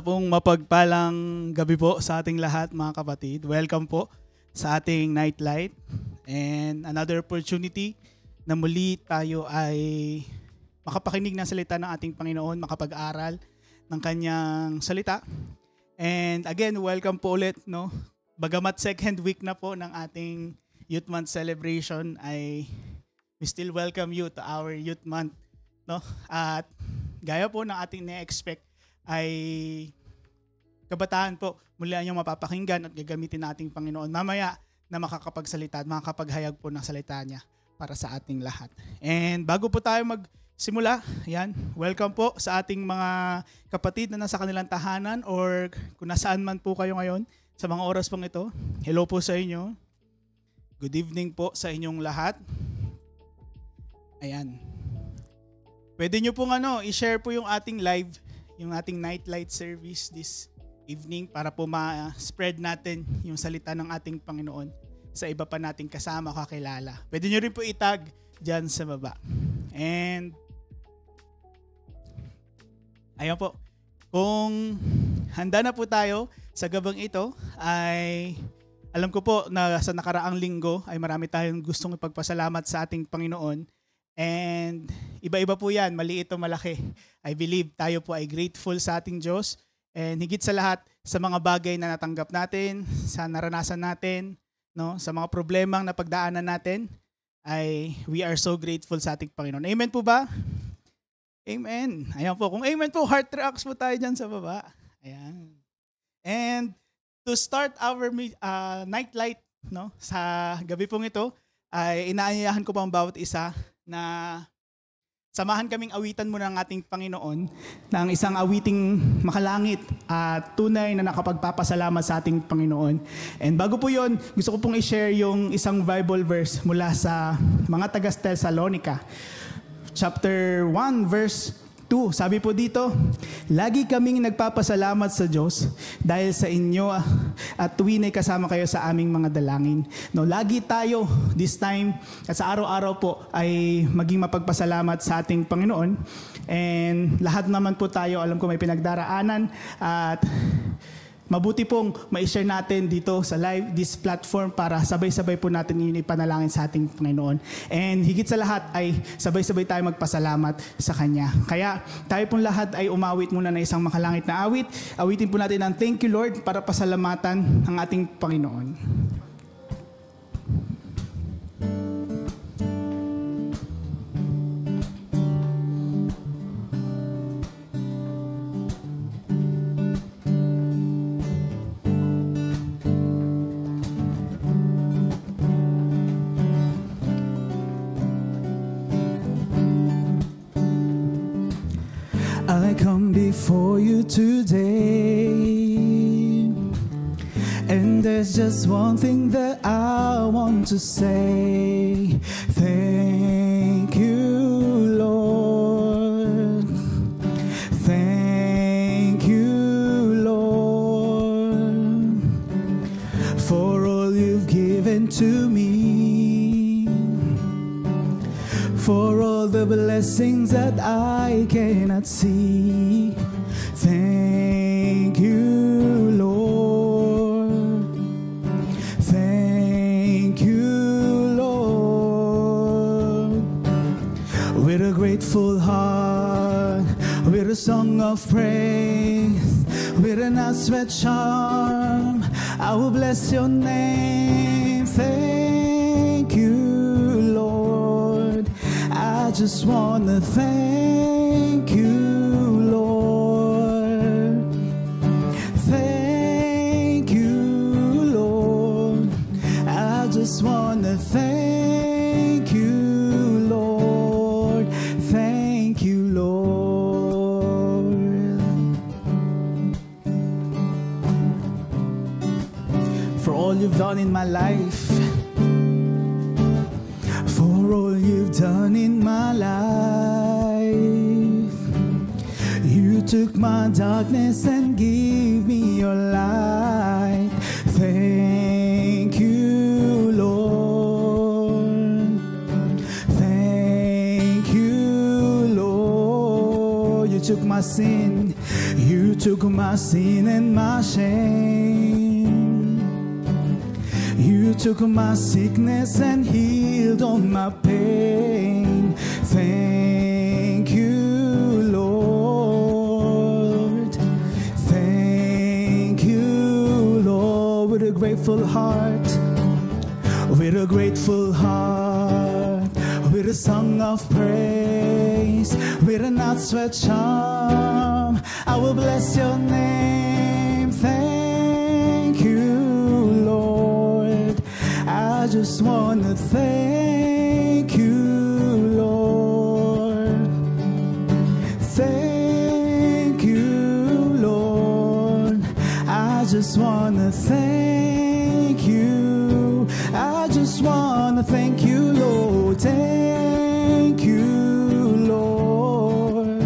Pong mapagpalang gabi po sa ating lahat mga kapatid. Welcome po sa ating Nightlight and another opportunity na muli tayo ay makapakinig ng salita ng ating Panginoon, makapag-aral ng kanyang salita. And again, welcome po ulit, no? Bagamat second week na po ng ating Youth Month celebration, ay we still welcome you to our Youth Month, no? At gaya po ng ating na-expect ay kabataan po muli ang mapapakinggan at gagamitin nating Panginoon mamaya na makakapagsalita at makakapaghayag po ng salita niya para sa ating lahat. And bago po tayo magsimula, yan, welcome po sa ating mga kapatid na nasa kanilang tahanan or kung nasaan man po kayo ngayon sa mga oras pong ito. Hello po sa inyo. Good evening po sa inyong lahat. Ayan. Pwede nyo pong i-share po yung ating live, yung ating Nightlight service this evening para po ma-spread natin yung salita ng ating Panginoon sa iba pa nating kasama kakilala. Pwede nyo rin po itag dyan sa baba. And ayan po, kung handa na po tayo sa gabang ito, ay alam ko po na sa nakaraang linggo ay marami tayong gustong ipagpasalamat sa ating Panginoon. And iba-iba po yan, maliit o malaki. I believe tayo po ay grateful sa ating Diyos. And higit sa lahat, sa mga bagay na natanggap natin, sa naranasan natin, no, sa mga problemang napagdaanan natin, ay we are so grateful sa ating Panginoon. Amen po ba? Amen. Ayan po. Kung amen po, heart reacts po tayo dyan sa baba. Ayan. And to start our nightlight, no, sa gabi pong ito, ay inaanyayahan ko pa ang bawat isa na samahan kaming awitan muna ng ating Panginoon ng isang awiting makalangit at tunay na nakapagpapasalamat sa ating Panginoon. And bago po yun, gusto ko pong i-share yung isang Bible verse mula sa mga taga-Thessalonica. Chapter 1, verse 2. Sabi po dito, lagi kaming nagpapasalamat sa Diyos dahil sa inyo at tuwin ay kasama kayo sa aming mga dalangin. No, lagi tayo this time at sa araw-araw po ay maging mapagpasalamat sa ating Panginoon. And lahat naman po tayo, alam ko may pinagdaraanan at mabuti pong ma-share natin dito sa live, this platform para sabay-sabay po natin yun ipanalangin sa ating Panginoon. And higit sa lahat ay sabay-sabay tayo magpasalamat sa Kanya. Kaya tayo pong lahat ay umawit muna na isang makalangit na awit. Awitin po natin ang thank you Lord para pasalamatan ang ating Panginoon. I come before you today, and there's just one thing that I want to say. Thank you, Lord. Thank you, Lord, for all you've given to me, for all the blessings that I cannot see. Thank you, Lord. Thank you, Lord. With a grateful heart, with a song of praise, with an outstretched arm, I will bless your name. Thank you, Lord. I just want to thank you, Lord. Thank you, Lord. I just want to thank you, Lord. Thank you, Lord. For all you've done in my life, for all you've done in my life. You took my darkness and gave me your light. Thank you, Lord. Thank you, Lord. You took my sin. You You took my sin and my shame. You took my sickness and healed all my pain. Thank you, Lord. Thank you, Lord. With a grateful heart, with a grateful heart, with a song of praise, with an outstretched arm, I will bless your name. Thank you, Lord. I just want to thank you, Lord. Thank you, Lord. I just want to thank you. I just want to thank you, Lord. Thank you, Lord.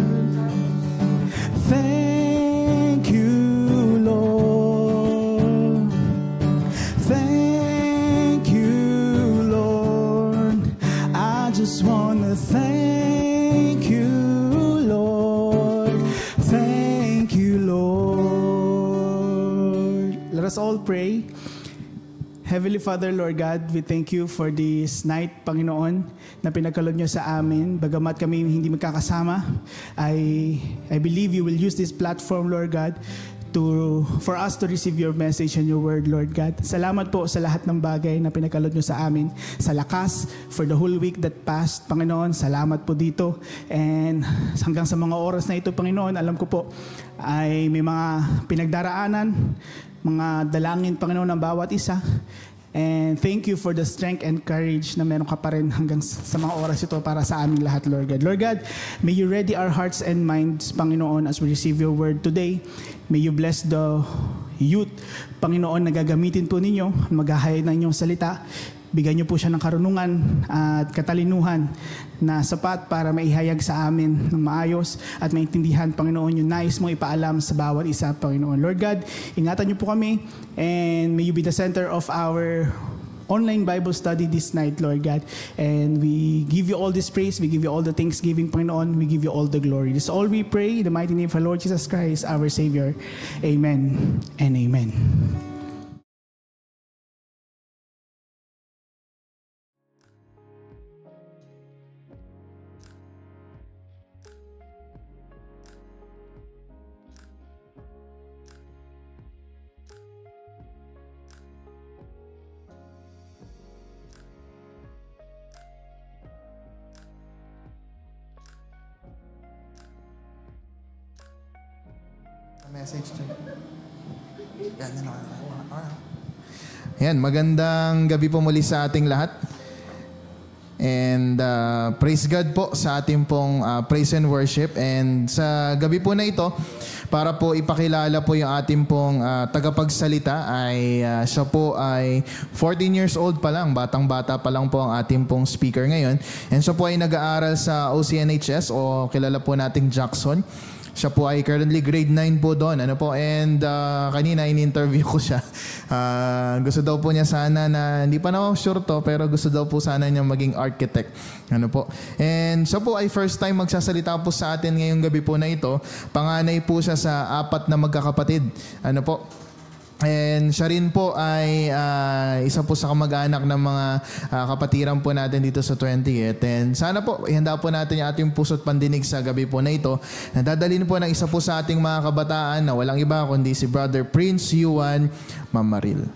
Thank you, Lord. Thank you, Lord. I just want to thank you, Lord. Thank you, Lord. Let us all pray. Heavenly Father, Lord God, we thank you for this night, Panginoon, na pinagkaloob niyo sa amin. Bagamat kami hindi magkakasama, I believe you will use this platform, Lord God, for us to receive your message and your word, Lord God. Salamat po sa lahat ng bagay na pinagkaloob niyo sa amin. Sa lakas, for the whole week that passed, Panginoon, salamat po dito. And hanggang sa mga oras na ito, Panginoon, alam ko po ay may mga pinagdaraanan, mga dalangin, Panginoon, ng bawat isa. And thank you for the strength and courage na meron ka pa rin hanggang sa mga oras ito para sa aming lahat, Lord God. Lord God, may you ready our hearts and minds, Panginoon, as we receive your word today. May you bless the youth, Panginoon, na gagamitin po ninyo, maghahayag ng inyong salita. Bigyan niyo po siya ng karunungan at katalinuhan na sapat para maihayag sa amin ng maayos at maintindihan, Panginoon, yung nais mong ipaalam sa bawat isa, Panginoon. Lord God, ingatan niyo po kami and may you be the center of our online Bible study this night, Lord God. And we give you all this praise, we give you all the thanksgiving, Panginoon, we give you all the glory. This is all we pray in the mighty name of our Lord Jesus Christ, our Savior. Amen and amen. Message to yan, magandang gabi po muli sa ating lahat. And praise God po sa ating pong praise and worship. And sa gabi po na ito, para po ipakilala po yung ating pong tagapagsalita ay siya po ay 14 years old pa lang, batang-bata pa lang po ang ating pong speaker ngayon. And siya po ay nag-aaral sa OCNHS o kilala po nating Jackson. Siya po ay currently grade 9 po doon. Ano po? And kanina in-interview ko siya. Gusto daw po niya sana na, hindi pa naman sure to, pero gusto daw po sana niya maging architect. Ano po? And siya po ay first time magsasalita po sa atin ngayong gabi po na ito. Panganay po siya sa 4 na magkakapatid. Ano po? And siya rin po ay isa po sa kamag-anak ng mga kapatiran po natin dito sa 28th. And sana po, ihanda po natin yung ating puso't pandinig sa gabi po na ito. Nadadalhin po ng isa po sa ating mga kabataan na walang iba kundi si Brother Prince Yuan Mamaril.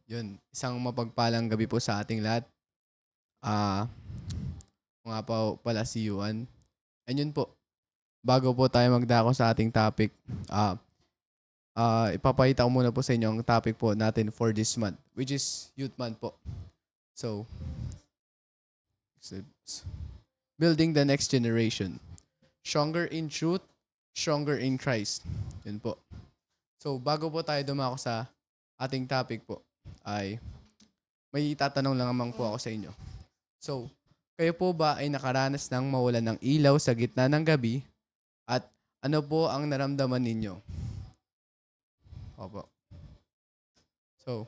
Yun, isang mapagpalang gabi po sa ating lahat. Nga pa pala si Yuan. And yun po, bago po tayo magdako sa ating topic, ipapakita ko muna po sa inyo ang topic po natin for this month, which is Youth Month po. So, building the next generation. Stronger in truth, stronger in Christ. Yun po. So, bago po tayo dumako sa ating topic po, ay may itatanong lang naman po ako sa inyo. So, kayo po ba ay nakaranas ng mawalan ng ilaw sa gitna ng gabi? At ano po ang naramdaman ninyo? Opo. So,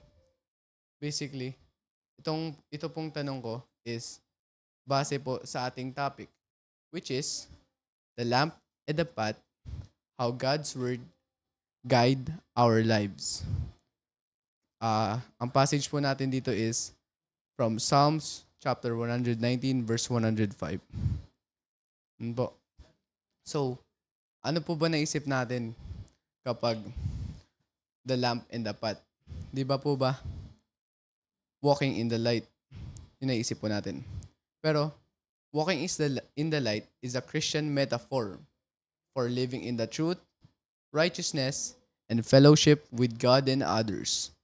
basically, ito pong tanong ko is base po sa ating topic, which is the lamp and the path, how God's Word guide our lives. Ang passage po natin dito is from Psalms chapter 119 verse 105. Yun po. So, ano po ba naisip natin kapag the lamp and the path? Di ba po ba? Walking in the light. Yun naisip po natin. Pero, walking in the light is a Christian metaphor for living in the truth, righteousness, and fellowship with God and others.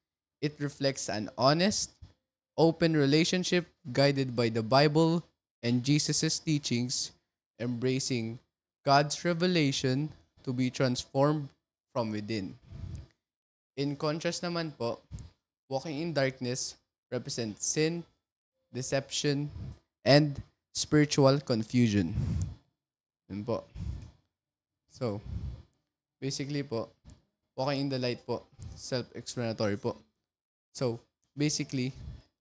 It reflects an honest, open relationship guided by the Bible and Jesus' teachings, embracing God's revelation to be transformed from within. In contrast naman po, walking in darkness represents sin, deception, and spiritual confusion. Yun po. So, basically po, walking in the light po, self-explanatory po. So, basically,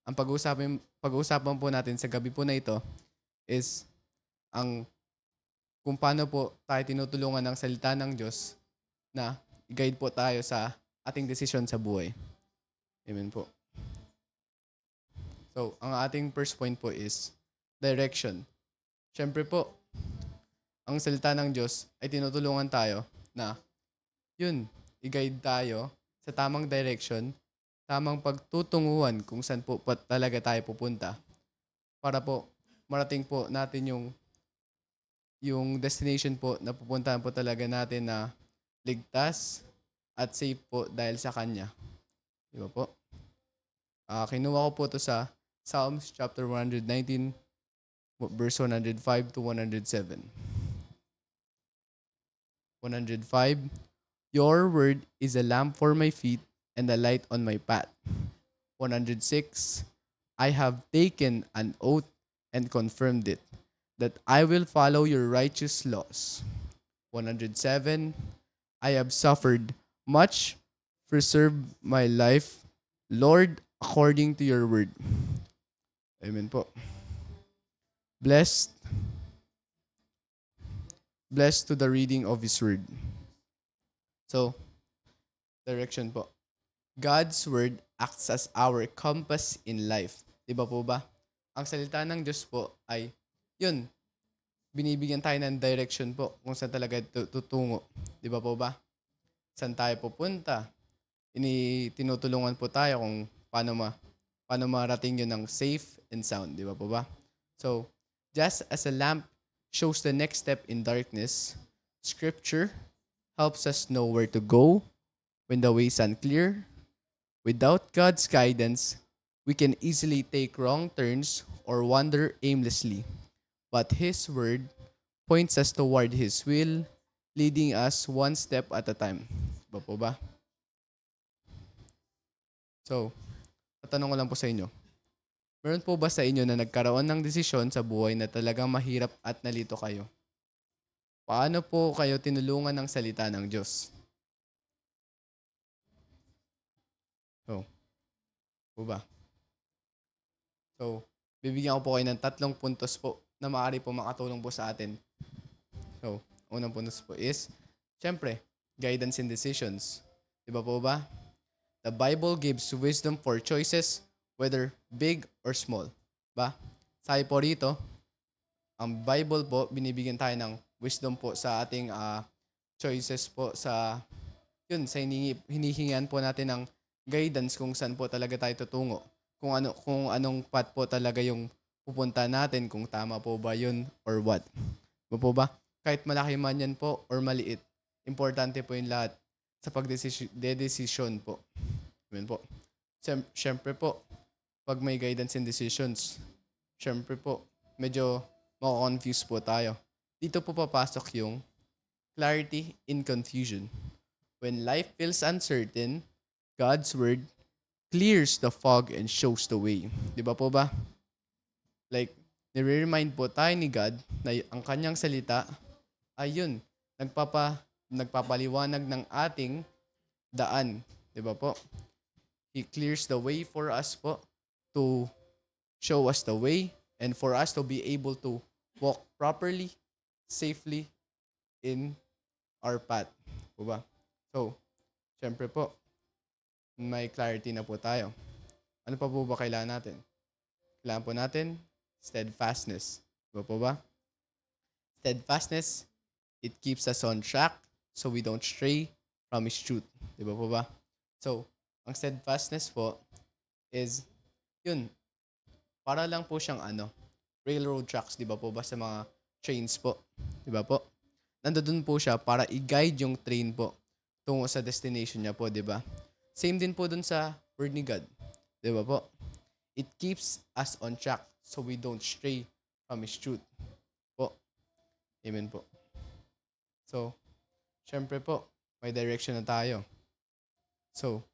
ang pag-uusapan po natin sa gabi po na ito is kung paano po tayo tinutulungan ng salita ng Diyos na i-guide po tayo sa ating desisyon sa buhay. Amen po. So, ang ating first point po is direction. Siyempre po, ang salita ng Diyos ay tinutulungan tayo na i-guide tayo sa tamang direction, tamang pagtutunguhan kung saan po talaga tayo pupunta para po marating po natin yung destination po na pupuntahan po talaga natin na ligtas at safe po dahil sa Kanya. Di ba po? Kinuha ko po ito sa Psalms chapter 119 verse 105 to 107. 105, Your word is a lamp for my feet and a light on my path. 106, I have taken an oath and confirmed it, that I will follow your righteous laws. 107, I have suffered much, preserve my life, Lord, according to your word. Amen po. Blessed to the reading of His word. So, direction po. God's word acts as our compass in life. Diba po ba? Ang salita ng Diyos po ay, binibigyan tayo ng direction po kung saan talaga tutungo. Diba po ba? Saan tayo pupunta? Tinutulungan po tayo kung paano marating yun ng safe and sound. Diba po ba? So, just as a lamp shows the next step in darkness, Scripture helps us know where to go when the way is unclear. Without God's guidance, we can easily take wrong turns or wander aimlessly. But His Word points us toward His will, leading us one step at a time. Diba po ba? So, tatanong ko lang po sa inyo. Meron po ba sa inyo na nagkaroon ng desisyon sa buhay na talagang mahirap at nalito kayo? Paano po kayo tinulungan ng salita ng Diyos? So, po ba? So, bibigyan ko po kayo ng 3 puntos po na maaari po makatulong po sa atin. So, unang puntos po is, syempre, guidance in decisions. Diba po ba? The Bible gives wisdom for choices, whether big or small. Ba? Sabi po rito, ang Bible po, binibigyan tayo ng wisdom po sa ating choices po sa hinihingan po natin ng guidance kung saan po talaga tayo tutungo. Kung anong path po talaga yung pupunta natin, kung tama po ba yun or what. Ba po ba? Kahit malaki man yan po or maliit, importante po yung lahat. sa pagdesisyon po. Amen po. Siyempre po, pag may guidance and decisions, siyempre po, medyo mako-confuse po tayo. Dito po papasok yung clarity in confusion. When life feels uncertain, God's word clears the fog and shows the way. Di ba po ba? Like, nire-remind po tayo ni God na ang kanyang salita ay yun, nagpapaliwanag ng ating daan. Di ba po? He clears the way for us po to show us the way and for us to be able to walk properly, safely in our path. Po ba? So, syempre po, may clarity na po tayo. Ano pa po ba kailangan natin? Kailangan po natin steadfastness. Diba po ba? Steadfastness, it keeps us on track so we don't stray from His truth. Diba po ba? So, ang steadfastness po is, yun, para lang po siyang railroad tracks, diba po ba, sa mga trains po. Diba po? Nandoon po siya para i-guide yung train po tungo sa destination niya po, diba? Same din po dun sa word ni God. Diba po? It keeps us on track so we don't stray from His truth. Po. Amen po. So, syempre po, may direction na tayo. So,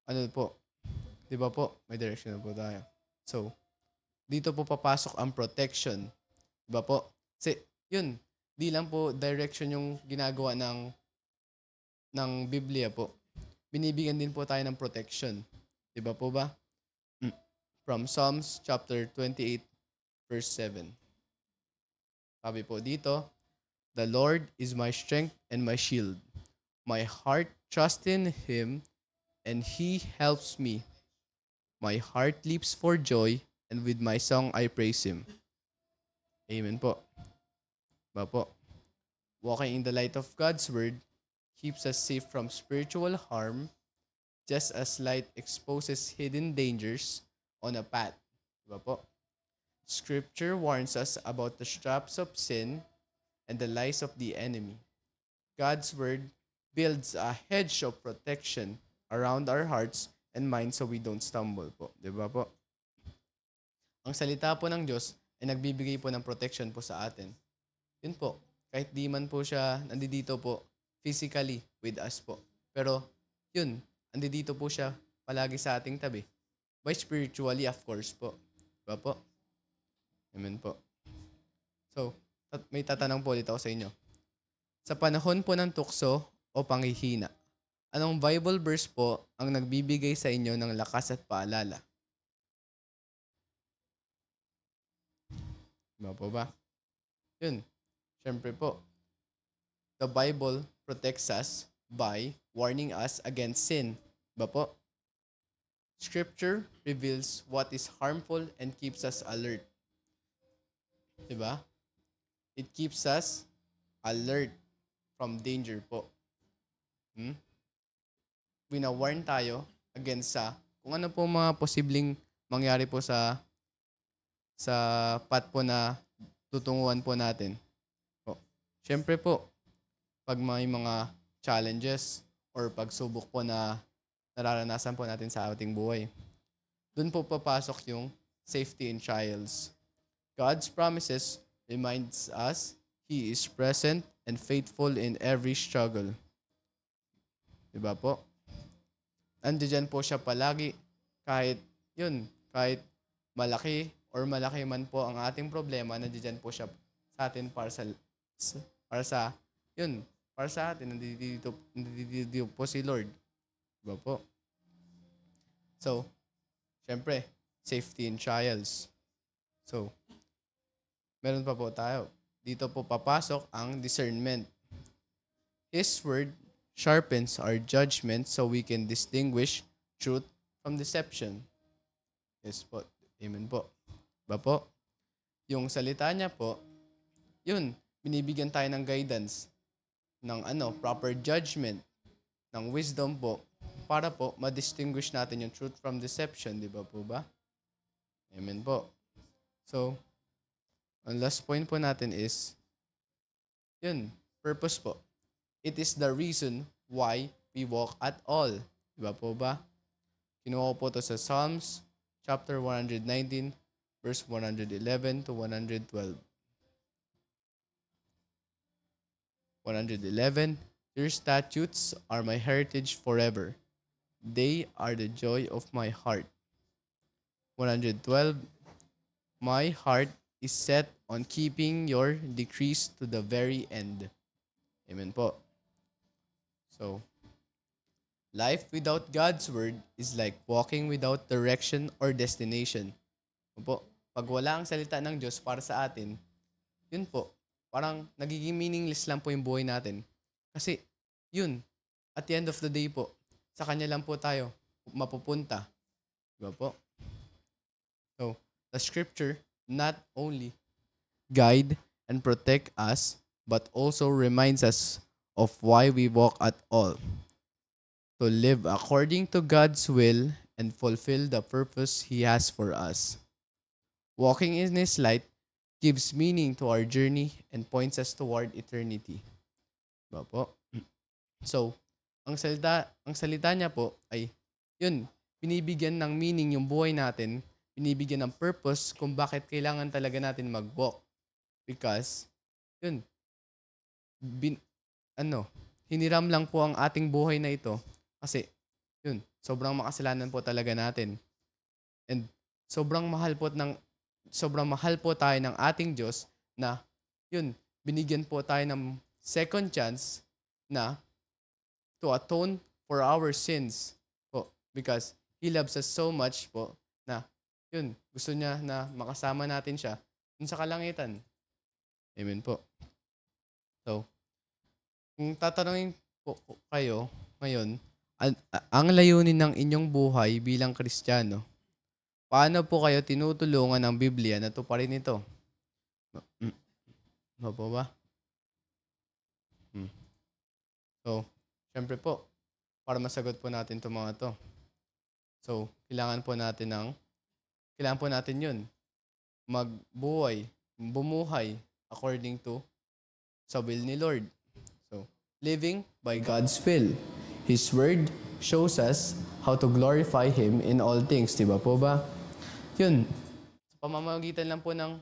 ano po? Diba po? May direction na po tayo. So, dito po papasok ang protection. Diba po? Kasi, yun, di lang po direction yung ginagawa ng Biblia po. Binibigyan din po tayo ng protection. Diba po ba? From Psalms chapter 28 verse 7. Sabi po dito, "The Lord is my strength and my shield. My heart trusts in Him and He helps me. My heart leaps for joy and with my song I praise Him." Amen po. Diba po? Walking in the light of God's word keeps us safe from spiritual harm, just as light exposes hidden dangers on a path. Diba po? Scripture warns us about the traps of sin and the lies of the enemy. God's word builds a hedge of protection around our hearts and minds so we don't stumble po. Diba po? Ang salita po ng Diyos ay nagbibigay po ng protection po sa atin. Yun po. Kahit di man po siya nandito po physically with us po. Pero, yun, andito po siya palagi sa ating tabi. By spiritually, of course po. Diba po? Amen po. So, may tatanong po dito ako sa inyo. Sa panahon po ng tukso o panghihina, anong Bible verse po ang nagbibigay sa inyo ng lakas at paalala? Diba po ba? Yun. Siyempre po, the Bible protects us by warning us against sin. Diba po? Scripture reveals what is harmful and keeps us alert. Diba? It keeps us alert from danger po. Wina-warn tayo against kung ano po mga posibleng mangyari po sa path po na tutunguhan po natin. Siyempre po, pag may mga challenges or pagsubok po na nararanasan po natin sa ating buhay, doon po papasok yung safety in trials. God's promises reminds us He is present and faithful in every struggle. Diba po? Andiyan po siya palagi kahit malaki or malaki man po ang ating problema, nandiyan po siya sa atin para sa atin, nandito po si Lord. Diba po? So, syempre, safety in trials. So, meron pa po tayo. Dito po papasok ang discernment. His word sharpens our judgment so we can distinguish truth from deception. Yes po. Amen po. Diba po? Yung salita niya po, yun, binibigyan tayo ng guidance, ng proper judgment, ng wisdom po, para po ma-distinguish natin yung truth from deception, di ba po ba? Amen po. So, ang last point po natin is, yun, purpose po. It is the reason why we walk at all. Diba po ba? Kinuha ko po to sa Psalms chapter 119 verse 111 to 112. 111, your statutes are my heritage forever. They are the joy of my heart. 112, my heart is set on keeping your decrees to the very end. Amen po. So, life without God's word is like walking without direction or destination. Po, pag wala ang salita ng Diyos para sa atin, yun po, parang nagiging meaningless lang po yung buhay natin. Kasi, yun, at the end of the day po, sa Kanya lang po tayo mapupunta. Diba po? So, the scripture not only guide and protect us, but also reminds us of why we walk at all. To live according to God's will and fulfill the purpose He has for us. Walking in His light gives meaning to our journey and points us toward eternity. Diba po? So, ang salita niya po ay, yun, binibigyan ng meaning yung buhay natin, binibigyan ng purpose kung bakit kailangan talaga natin mag-walk. Because, yun, hiniram lang po ang ating buhay na ito kasi, yun, sobrang makasalanan po talaga natin. And sobrang mahal po tayo ng ating Diyos na, yun, binigyan po tayo ng second chance na to atone for our sins po. Because He loves us so much po na, yun, gusto niya na makasama natin siya dun sa kalangitan. Amen po. So, kung tatanungin po kayo ngayon, ang layunin ng inyong buhay bilang Kristiyano, paano po kayo tinutulungan ng Biblia na tuparin ito? Ano po ba? So, syempre po, para masagot po natin itong mga to. So, kailangan po natin yun. Bumuhay according to sa will ni Lord. So, living by God's will. His word shows us how to glorify Him in all things. Diba po ba? Yun. Sa pamamagitan lang po ng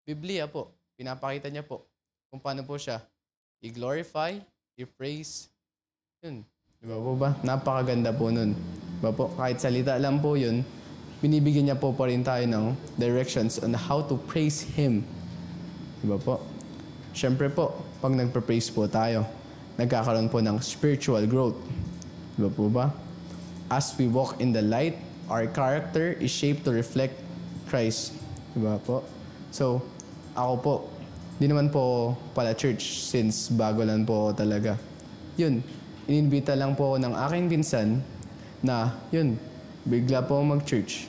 Biblia po, pinapakita niya po kung paano po siya i-glorify, i-praise. Yun. Diba po ba? Napakaganda po nun. Diba po? Kahit salita lang po yun, binibigyan niya po pa rin tayo ng directions on how to praise Him. Diba po? Siyempre po, pag nagpa-praise po tayo, nagkakaroon po ng spiritual growth. Diba po ba? As we walk in the light, our character is shaped to reflect Christ. Diba po? So, ako po, di naman po pala church since bago lang po talaga. Yun, ininbita lang po ng aking pinsan na, yun, bigla po mag-church.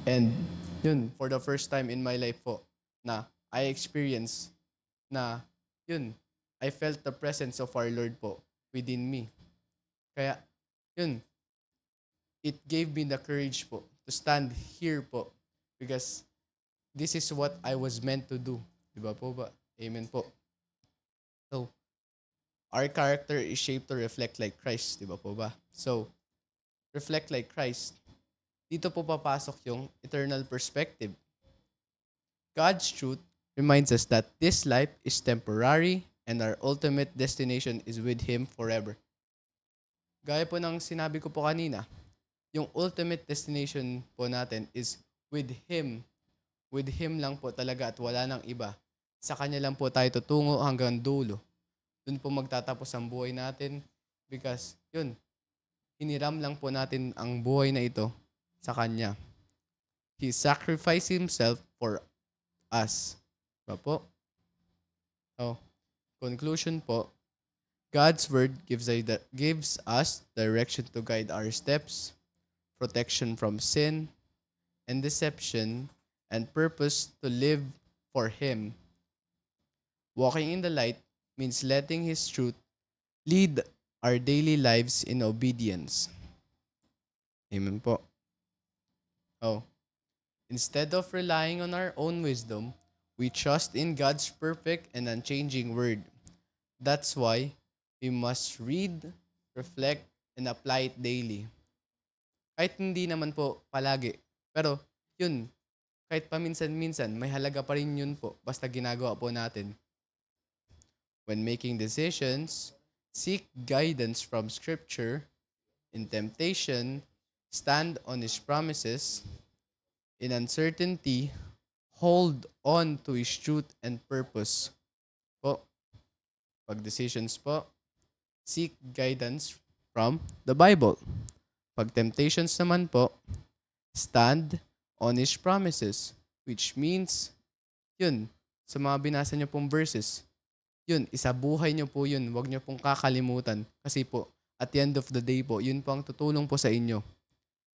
And, yun, for the first time in my life po, na I experienced na, yun, I felt the presence of our Lord po within me. Kaya, yun, it gave me the courage po to stand here po because this is what I was meant to do. Diba po ba? Amen po. So, our character is shaped to reflect like Christ. Diba po ba? So, reflect like Christ. Dito po papasok yung eternal perspective. God's truth reminds us that this life is temporary and our ultimate destination is with Him forever. Gaya po ng sinabi ko po kanina, yung ultimate destination po natin is with Him. With Him lang po talaga at wala nang iba. Sa Kanya lang po tayo tutungo hanggang dulo. Doon po magtatapos ang buhay natin because, yun, hiniram lang po natin ang buhay na ito sa Kanya. He sacrificed Himself for us. Diba po? So, conclusion po, God's Word gives us direction to guide our steps, protection from sin and deception, and purpose to live for Him. Walking in the light means letting His truth lead our daily lives in obedience. Amen po. Oh, instead of relying on our own wisdom, we trust in God's perfect and unchanging Word. That's why we must read, reflect, and apply it daily. Kahit hindi naman po palagi. Pero, yun, kahit paminsan-minsan, may halaga pa rin yun po basta ginagawa po natin. When making decisions, seek guidance from Scripture. In temptation, stand on His promises. In uncertainty, hold on to His truth and purpose. Po, pag decisions po, seek guidance from the Bible. Pag temptations naman po, stand on His promises. Which means, yun, sa mga binasa niyo pong verses, yun, isabuhay niyo po yun. Huwag niyo pong kakalimutan. Kasi po, at the end of the day po, yun po ang tutulong po sa inyo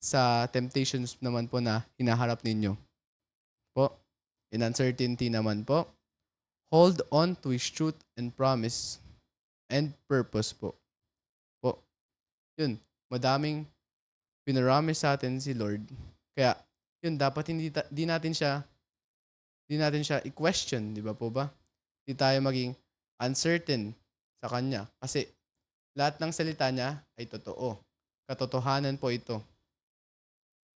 sa temptations naman po na hinaharap ninyo. Po, in uncertainty naman po, hold on to His truth and promise and purpose po. Po, yun, madaming pinaramis sa atin si Lord. Kaya, yun, dapat di natin siya i-question, di ba po ba? Di tayo maging uncertain sa Kanya. Kasi, lahat ng salita niya ay totoo. Katotohanan po ito.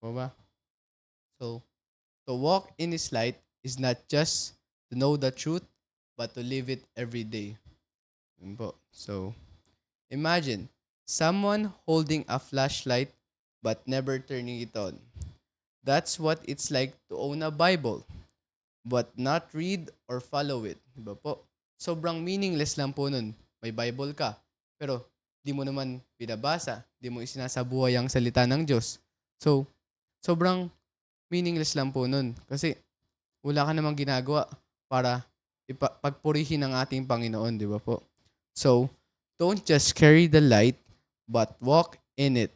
Po ba? So, to walk in His light is not just to know the truth, but to live it every day. Yun po. So, imagine, someone holding a flashlight but never turning it on. That's what it's like to own a Bible, but not read or follow it. Diba po? Sobrang meaningless lang po nun. May Bible ka, pero di mo naman binabasa, di mo isinasabuhay ang salita ng Diyos. So, sobrang meaningless lang po nun. Kasi wala ka namang ginagawa para pagpurihin ang ating Panginoon, di ba po? So, don't just carry the light, but walk in it.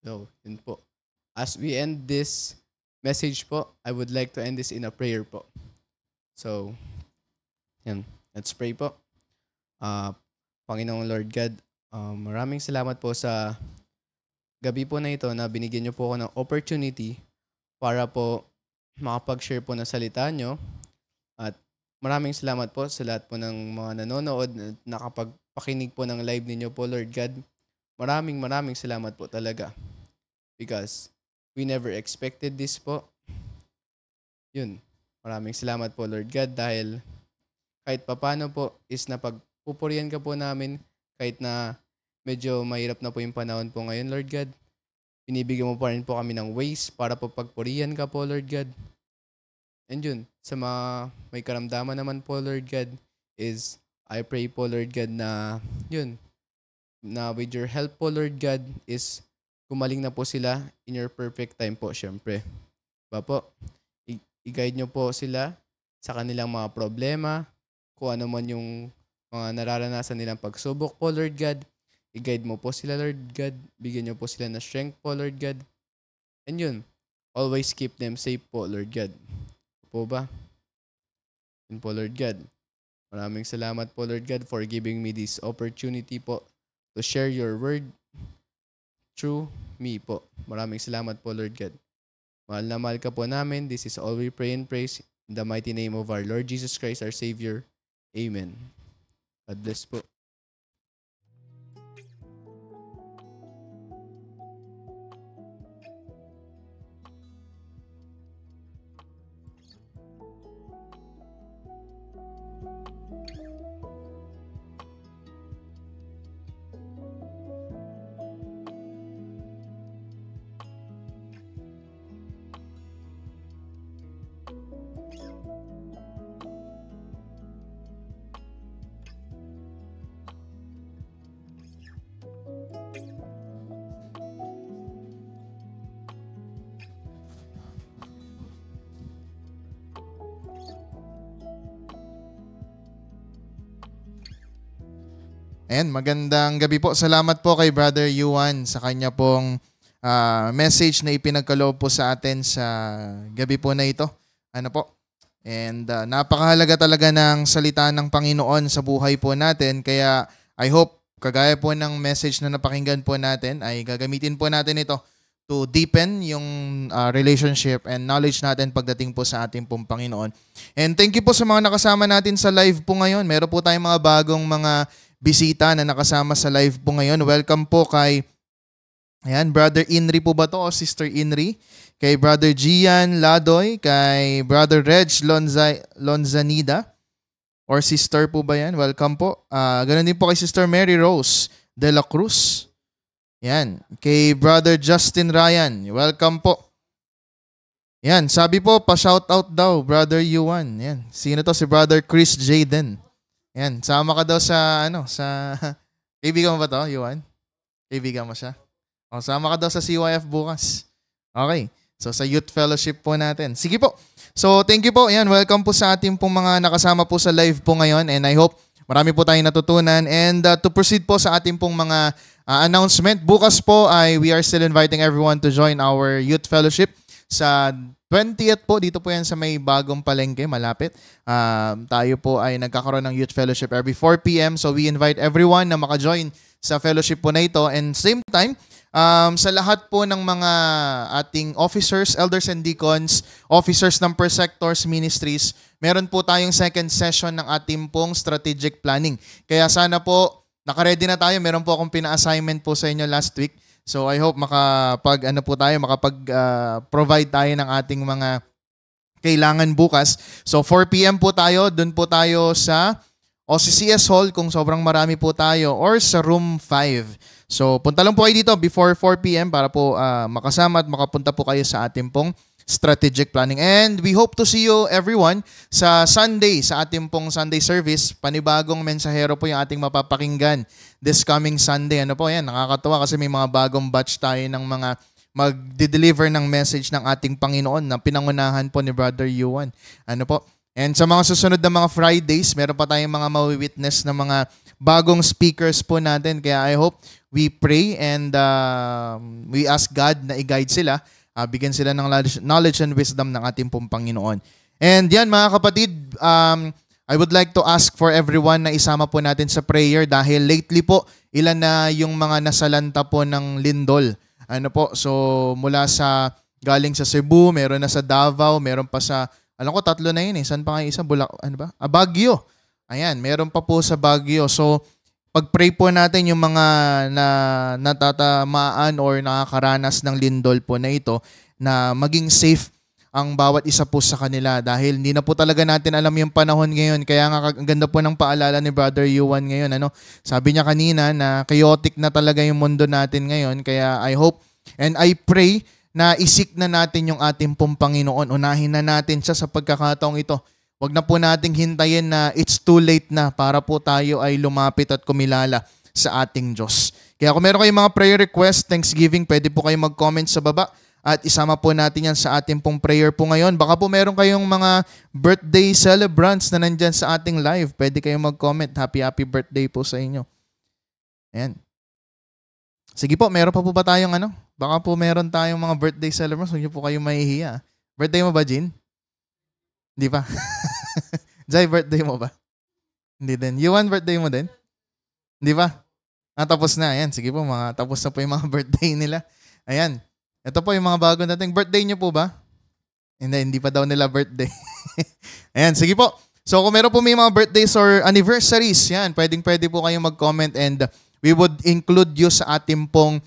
So, yun po. As we end this message po, I would like to end this in a prayer po. So, yan. Let's pray po. Panginoong Lord God, maraming salamat po sa gabi po na ito na binigyan niyo po ako ng opportunity para po makapag-share po ng salita niyo. At maraming salamat po sa lahat po ng mga nanonood na nakapagpakinig po ng live ninyo po, Lord God. Maraming salamat po talaga. Because we never expected this po. Yun. Maraming salamat po, Lord God, dahil kahit papano po is napagpupurihan ka po namin kahit na medyo mahirap na po yung panahon po ngayon, Lord God. Binibigyan mo pa rin po kami ng ways para po pagpurihan ka po, Lord God. And yun, sa mga may karamdaman naman po, Lord God, is I pray po, Lord God, na yun, na with your help po, Lord God, is gumaling na po sila in your perfect time po, syempre. Ba po, i-guide nyo po sila sa kanilang mga problema, kung ano man yung mga nararanasan nilang pagsubok po, Lord God. I-guide mo po sila, Lord God. Bigyan nyo po sila ng strength po, Lord God. And yun, always keep them safe po, Lord God. Po ba? Yun po, Lord God. Maraming salamat po, Lord God, for giving me this opportunity po to share your word through me po. Maraming salamat po, Lord God. Mahal na mahal ka po namin. This is all we pray and praise in the mighty name of our Lord Jesus Christ, our Savior. Amen. God bless po. Ayan, magandang gabi po. Salamat po kay Brother Yuan sa kanya pong message na ipinagkaloob po sa atin sa gabi po na ito. Ano po? And napakahalaga talaga ng salita ng Panginoon sa buhay po natin. Kaya I hope, kagaya po ng message na napakinggan po natin, ay gagamitin po natin ito to deepen yung relationship and knowledge natin pagdating po sa ating pong Panginoon. And thank you po sa mga nakasama natin sa live po ngayon. Meron po tayong mga bagong mga bisita na nakasama sa live po ngayon. Welcome po kay Brother Inri po ba to o Sister Inri? Kay Brother Gian Ladoy, kay Brother Reg Lonzanida, or Sister po ba yan? Welcome po. Ganun din po kay Sister Mary Rose de la Cruz. Yan. Kay Brother Justin Ryan, welcome po. Yan, sabi po, pa-shoutout daw, Brother Yuan. Yan. Sino to? Si Brother Chris Jaden. Yan, sama ka daw sa, kaibigan mo ba to, Yuan? Kaibigan mo siya? O, sama ka daw sa CYF bukas. Okay. So, sa youth fellowship po natin. Sige po. So, thank you po. Yan, welcome po sa ating pong mga nakasama po sa live po ngayon. And I hope marami po tayong natutunan. And to proceed po sa ating pong mga announcement, bukas po we are still inviting everyone to join our youth fellowship. Sa 20th po, dito po yan sa may bagong palengke, malapit. Tayo po ay nagkakaroon ng youth fellowship every 4 p.m. So we invite everyone na maka-join sa fellowship po na ito. And same time, sa lahat po ng mga ating officers, elders and deacons, officers ng per sectors ministries, meron po tayong second session ng ating pong strategic planning. Kaya sana po, naka-ready na tayo. Meron po akong pina-assignment po sa inyo last week. So I hope makapag-provide tayo ng ating mga kailangan bukas. So 4 p.m. po tayo, dun po tayo sa OCCS Hall kung sobrang marami po tayo, or sa room 5. So punta lang po kayo dito before 4 p.m. para po makasama at makapunta po kayo sa ating pong strategic planning. And we hope to see you everyone sa Sunday, sa ating pong Sunday service. Panibagong mensahero po yung ating mapapakinggan this coming Sunday. Ano po yan? Nakakatawa kasi may mga bagong batch tayo ng mga mag-deliver ng message ng ating Panginoon na pinangunahan po ni Brother Yuan. Ano po? And sa mga susunod na mga Fridays, meron pa tayong mga mawi-witness na mga bagong speakers po natin. Kaya I hope we pray and we ask God na i-guide sila. Bigyan sila ng knowledge and wisdom ng ating pong Panginoon. And yan mga kapatid, I would like to ask for everyone na isama po natin sa prayer dahil lately po, ilan na yung mga nasalanta po ng lindol. Ano po, so mula sa galing sa Cebu, meron na sa Davao, meron pa sa, alam ko 3 na yun eh. Saan pa nga isa? Baguio. Ayan, meron pa po sa Baguio. So, pag-pray po natin yung mga natatamaan or nakakaranas ng lindol po na ito na maging safe ang bawat isa po sa kanila dahil hindi na po talaga natin alam yung panahon ngayon. Kaya nga ang ganda po ng paalala ni Brother Yuan ngayon. Sabi niya kanina na chaotic na talaga yung mundo natin ngayon. Kaya I hope and I pray na isik na natin yung ating pong Panginoon. Unahin na natin siya sa pagkakataong ito. Huwag na po nating hintayin na it's too late na para po tayo ay lumapit at kumilala sa ating Diyos. Kaya kung meron kayong mga prayer request, Thanksgiving, pwede po kayong mag-comment sa baba at isama po natin yan sa ating pong prayer po ngayon. Baka po meron kayong mga birthday celebrants na nandyan sa ating live. Pwede kayong mag-comment. Happy birthday po sa inyo. Ayan. Sige po, meron pa po ba tayong Baka po meron tayong mga birthday celebrants. Huwag niyo po kayong mahihiya. Birthday mo ba, Jean? Hindi pa. Jai, birthday mo ba? Hindi din. Yuan, birthday mo din? Hindi pa? Tapos na. Ayan, sige po. Tapos na po yung mga birthday nila. Ayan. Ito po yung mga bago nating birthday nyo po ba? Hindi pa daw nila birthday. Ayan, sige po. So kung meron po may mga birthdays or anniversaries, yan, pwede po kayong mag-comment and we would include you sa ating pong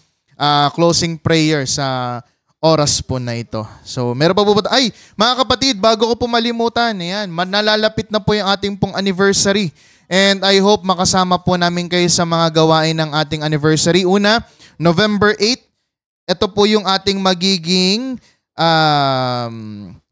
closing prayer sa oras po na ito. So, meron pa po ba? Ay, mga kapatid, bago ko po malimutan, ayan, nalalapit na po yung ating pong anniversary. And I hope makasama po namin kayo sa mga gawain ng ating anniversary. Una, November 8, ito po yung ating magiging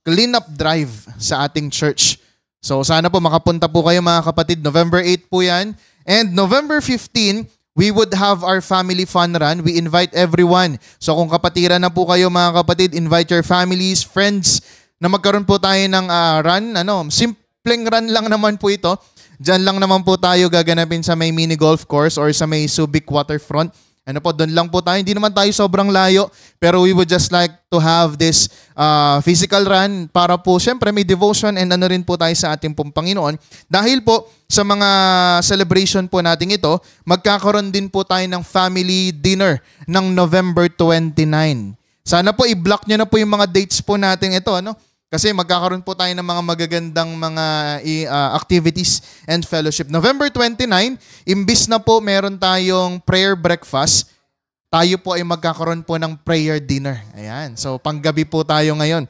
clean-up drive sa ating church. So, sana po makapunta po kayo mga kapatid. November 8 po yan. And November 15, we would have our family fun run. We invite everyone. So kung kapatiran na po kayo mga kapatid, invite your families, friends na magkaroon po tayo ng run. Simpleng run lang naman po ito. Diyan lang naman po tayo gaganapin sa may mini golf course or sa may Subic Waterfront. Doon lang po tayo. Hindi naman tayo sobrang layo. Pero we would just like to have this physical run para po, syempre, may devotion and rin po tayo sa ating pong Panginoon. Dahil po, sa mga celebration po natin ito, magkakaroon din po tayo ng family dinner ng November 29. Sana po i-block nyo na po yung mga dates po natin ito. Kasi magkakaroon po tayo ng mga magagandang mga activities and fellowship. November 29, imbis na po meron tayong prayer breakfast, tayo po ay magkakaroon po ng prayer dinner. Ayan. So panggabi po tayo ngayon.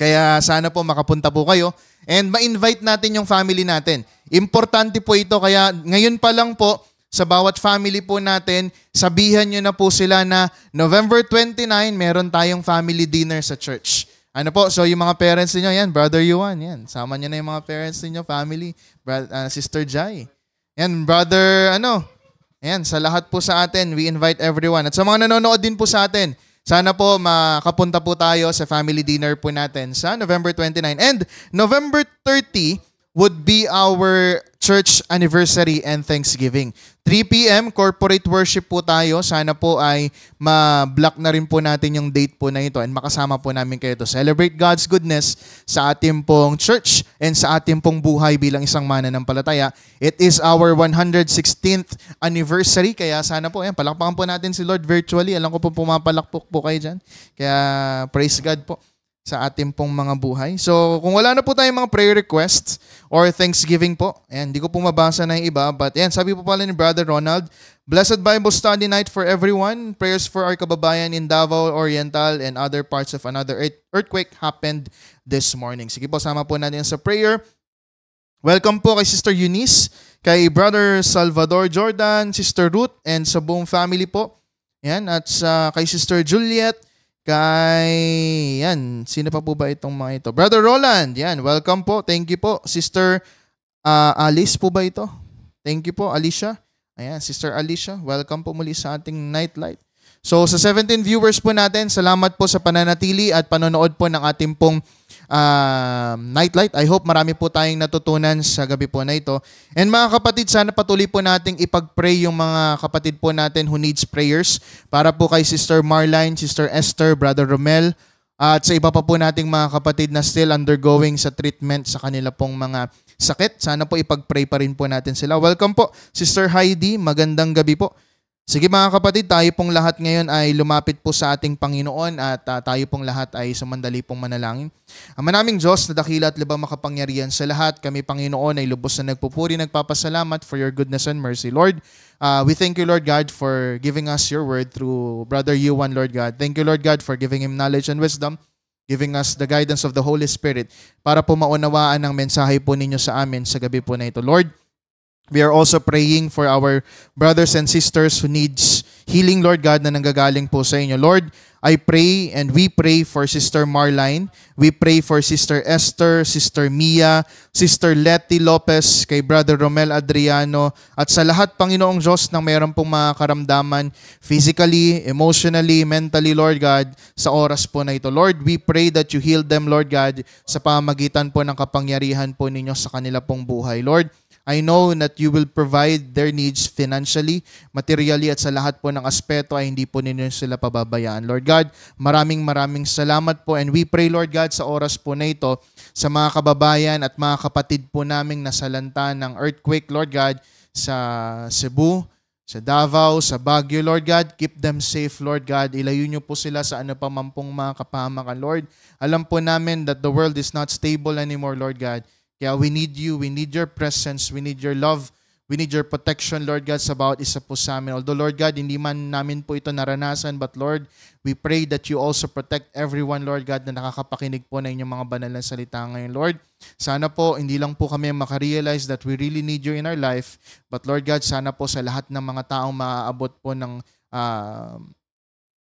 Kaya sana po makapunta po kayo and ma-invite natin yung family natin. Importante po ito kaya ngayon pa lang po sa bawat family po natin, sabihan nyo na po sila na November 29, meron tayong family dinner sa church. Ano po, so yung mga parents niyo yan, Brother Yuan, yan. Sama niyo na yung mga parents niyo, family, Sister Jai. Yan, Brother, yan, sa lahat po sa atin, we invite everyone. At sa mga nanonood din po sa atin, sana po makapunta po tayo sa family dinner po natin sa November 29. And November 30 would be our church anniversary and Thanksgiving. 3 p.m. corporate worship po tayo. Sana po ay ma-block na rin po natin yung date po na ito and makasama po namin kayo to celebrate God's goodness sa ating pong church and sa ating pong buhay bilang isang mananampalataya. It is our 116th anniversary kaya sana po, palakpakan po natin si Lord virtually. Alam ko po pumapalakpok po kayo dyan. Kaya praise God po sa ating pong mga buhay. So, kung wala na po tayong mga prayer requests or thanksgiving po, hindi ko po mabasa na yung iba, but sabi po pala ni Brother Ronald, Blessed Bible Study Night for everyone. Prayers for our kababayan in Davao Oriental and other parts of another earthquake happened this morning. Sige po, sama po natin sa prayer. Welcome po kay Sister Eunice, kay Brother Salvador Jordan, Sister Ruth, and sa buong family po. At kay Sister Juliet, sino pa po ba itong mga ito? Brother Roland, welcome po. Thank you po. Sister Alice po ba ito? Thank you po, Alicia. Sister Alicia, welcome po muli sa ating Nightlight. So sa 17 viewers po natin, salamat po sa pananatili at panonood po ng ating pong Nightlight. I hope marami po tayong natutunan sa gabi po na ito. And mga kapatid, sana patuloy po nating ipag-pray yung mga kapatid po natin who needs prayers para po kay Sister Marline, Sister Esther, Brother Romel, at sa iba pa po nating mga kapatid na still undergoing sa treatment sa kanila pong mga sakit. Sana po ipag-pray pa rin po natin sila. Welcome po, Sister Heidi. Magandang gabi po. Sige mga kapatid, tayo pong lahat ngayon ay lumapit po sa ating Panginoon at tayo pong lahat ay sumandali pong manalangin. Ang manaming Diyos na dakila at libang makapangyarihan sa lahat, kami Panginoon ay lubos na nagpupuri, nagpapasalamat for your goodness and mercy. Lord, we thank you Lord God for giving us your word through Brother Yuan, Lord God. Thank you Lord God for giving him knowledge and wisdom, giving us the guidance of the Holy Spirit para po maunawaan ang mensahe po ninyo sa amin sa gabi po na ito. Lord, we are also praying for our brothers and sisters who needs healing, Lord God, na nanggagaling po sa inyo. Lord, I pray and we pray for Sister Marline. We pray for Sister Esther, Sister Mia, Sister Letty Lopez, kay Brother Romel Adriano, at sa lahat, Panginoong Diyos, na mayroon pong mga karamdaman physically, emotionally, mentally, Lord God, sa oras po na ito. Lord, we pray that you heal them, Lord God, sa pamamagitan po ng kapangyarihan po ninyo sa kanila pong buhay. Lord, I know that you will provide their needs financially, materially, at sa lahat po ng aspeto ay hindi po ninyo sila pababayaan. Lord God, maraming salamat po and we pray, Lord God, sa oras po na ito sa mga kababayan at mga kapatid po naming nasalanta ng earthquake, Lord God, sa Cebu, sa Davao, sa Baguio, Lord God. Keep them safe, Lord God. Ilayo niyo po sila sa ano pa man pong mga kapahamakan, Lord. Alam po namin that the world is not stable anymore, Lord God. Kaya we need you, we need your presence, we need your love, we need your protection, Lord God, sa bawat isa po sa amin. Although, Lord God, hindi man namin po ito naranasan, but Lord, we pray that you also protect everyone, Lord God, na nakakapakinig po na inyong mga banal na salita ngayon. Lord, sana po, hindi lang po kami makarealize that we really need you in our life, but Lord God, sana po sa lahat ng mga taong maaabot po ng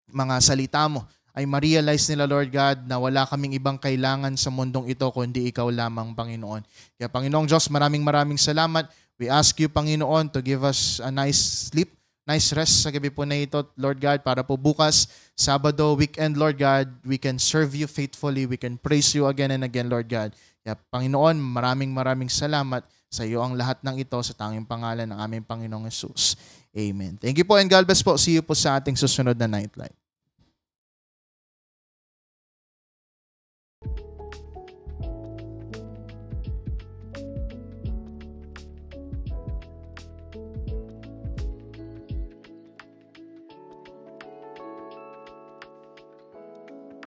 mga salita mo, ay ma-realize nila, Lord God, na wala kaming ibang kailangan sa mundong ito kundi ikaw lamang, Panginoon. Kaya, Panginoong Diyos, maraming salamat. We ask you, Panginoon, to give us a nice sleep, nice rest sa gabi po na ito, Lord God, para po bukas, Sabado, weekend, Lord God, we can serve you faithfully, we can praise you again and again, Lord God. Kaya, Panginoon, maraming salamat sa iyo ang lahat ng ito sa tanging pangalan ng aming Panginoong Jesus. Amen. Thank you po and God bless po. See you po sa ating susunod na Nightlight.